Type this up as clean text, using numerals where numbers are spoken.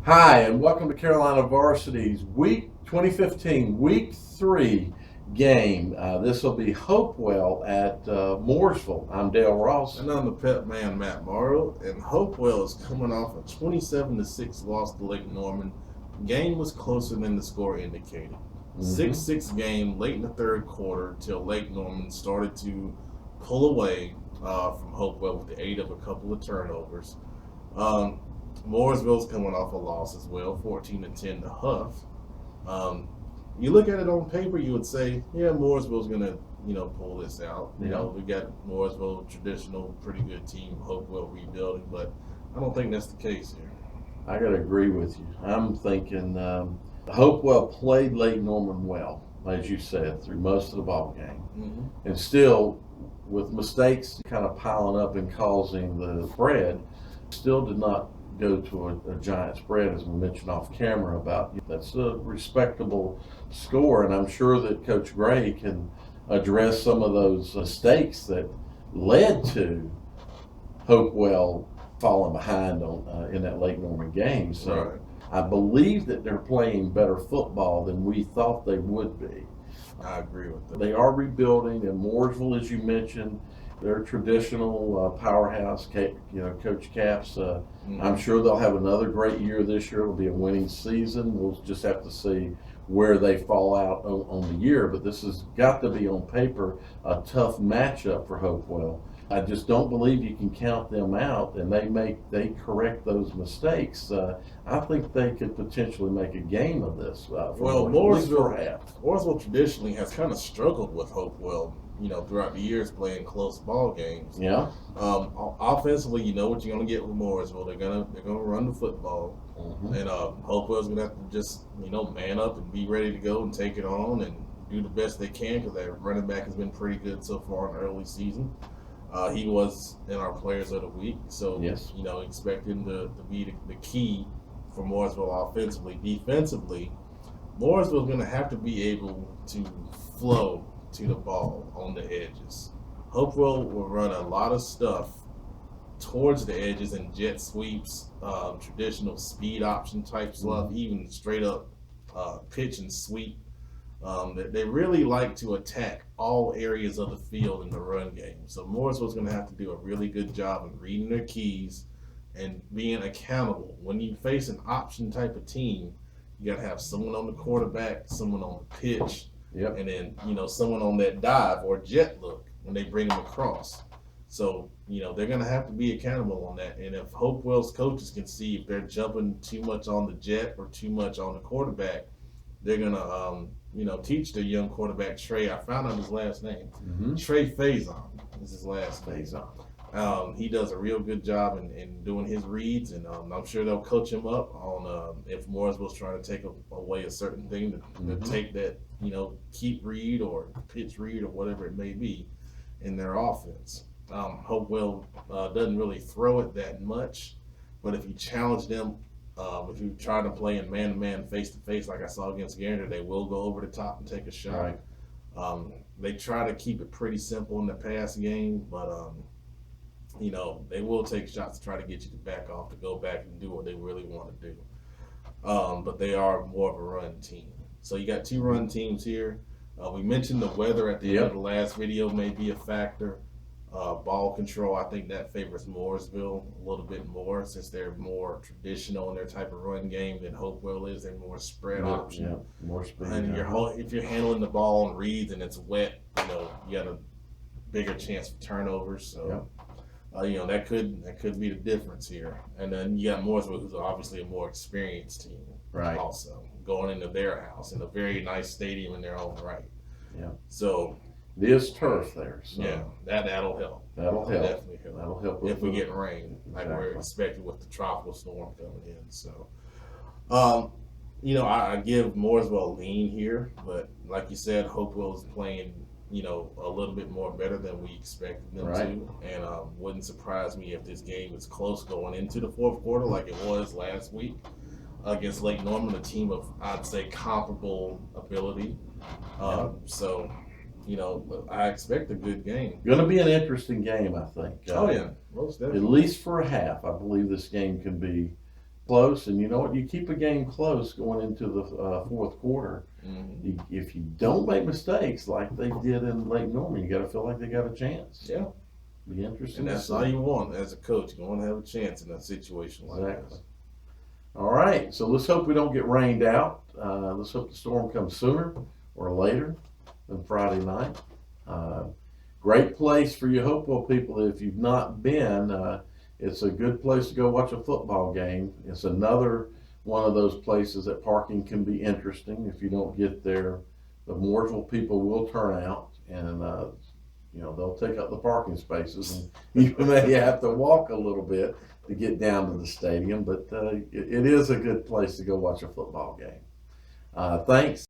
Hi, and welcome to Carolina Varsity's 2015 Week 3 game. This will be Hopewell at Mooresville. I'm Dale Ross. And I'm the pep man, Matt Morrow. And Hopewell is coming off a 27-6 loss to Lake Norman. Game was closer than the score indicated. 6-6 game late in the third quarter till Lake Norman started to pull away from Hopewell with the aid of a couple of turnovers. Mooresville's coming off a loss as well, 14-10 to Huff. You look at it on paper, you would say, yeah, Mooresville's gonna, pull this out. Yeah. We got Mooresville, traditional, pretty good team, Hopewell rebuilding, but I don't think that's the case here. I got to agree with you. I'm thinking Hopewell played Lake Norman well, as you said, through most of the ball game, and still, with mistakes kind of piling up and causing the spread, still did not go to a giant spread, as we mentioned off camera about. That's a respectable score, and I'm sure that Coach Gray can address some of those mistakes that led to Hopewell falling behind on in that Lake Norman game. So Right. I believe that they're playing better football than we thought they would be. I agree with that. They are rebuilding, and Mooresville, as you mentioned, they're a traditional powerhouse. Coach Capps. I'm sure they'll have another great year this year. It'll be a winning season. We'll just have to see where they fall out on the year. But this has got to be on paper a tough matchup for Hopewell. I just don't believe you can count them out, and they correct those mistakes. I think they could potentially make a game of this. Mooresville traditionally has kind of struggled with Hopewell, throughout the years playing close ball games. Yeah. Offensively, you know what you're gonna get with Mooresville. They're gonna run the football, and Hopewell's gonna have to just man up and be ready to go and take it on and do the best they can because their running back has been pretty good so far in the early season. He was in our Players of the Week, so yes. Expect him to be the key for Mooresville offensively. Defensively, Mooresville's going to have to be able to flow to the ball on the edges. Hopewell will run a lot of stuff towards the edges and jet sweeps, traditional speed option type stuff, even straight up pitch and sweep. They really like to attack all areas of the field in the run game. So Mooresville's going to have to do a really good job in reading their keys and being accountable. When you face an option type of team, you got to have someone on the quarterback, someone on the pitch, and then someone on that dive or jet look when they bring them across. So they're going to have to be accountable on that. And if Hopewell's coaches can see if they're jumping too much on the jet or too much on the quarterback, they're going to teach their young quarterback, Trey. I found out his last name. Trey Faison is his last name. He does a real good job in doing his reads, and I'm sure they'll coach him up on if Mooresville's trying to take away a certain thing to take that, keep read or pitch read or whatever it may be in their offense. Hopewell doesn't really throw it that much, but if you challenge them, if you try to play in man-to-man, face-to-face, like I saw against Gander, they will go over the top and take a shot. Right. They try to keep it pretty simple in the pass game, but they will take shots to try to get you to back off, to go back and do what they really want to do. But they are more of a run team. So you got two run teams here. We mentioned the weather at the end of the last video may be a factor. Ball control, I think that favors Mooresville a little bit more since they're more traditional in their type of run game than Hopewell is. They're more spread option. Yeah, more speed. And if you're handling the ball and reads and it's wet, you got a bigger chance for turnovers. So, that could be the difference here. And then you got Mooresville, who's obviously a more experienced team. Right. Also going into their house in a very nice stadium in their own right. Yeah. So. It is turf there. So. Yeah, that'll help. That'll help. Definitely help. That'll help if we get rain, like we're expecting with the tropical storm coming in. So, I give Mooresville a lean here, but like you said, Hopewell's playing, a little bit more better than we expected them to, and wouldn't surprise me if this game is close going into the fourth quarter, like it was last week against Lake Norman, a team of I'd say comparable ability. So. I expect a good game. Going to be an interesting game, I think. Most definitely. At least for a half, I believe this game can be close, and you know what? You keep a game close going into the fourth quarter. If you don't make mistakes like they did in Lake Norman, you got to feel like they got a chance. Yeah. Be interesting. And that's all you want as a coach. You want to have a chance in a situation like Exactly. this. All right, so let's hope we don't get rained out. Let's hope the storm comes sooner or later than Friday night. Great place for you Hopewell people. If you've not been, it's a good place to go watch a football game. It's another one of those places that parking can be interesting. If you don't get there, the Mooresville people will turn out, and they'll take up the parking spaces, and you may have to walk a little bit to get down to the stadium, but it is a good place to go watch a football game. Thanks.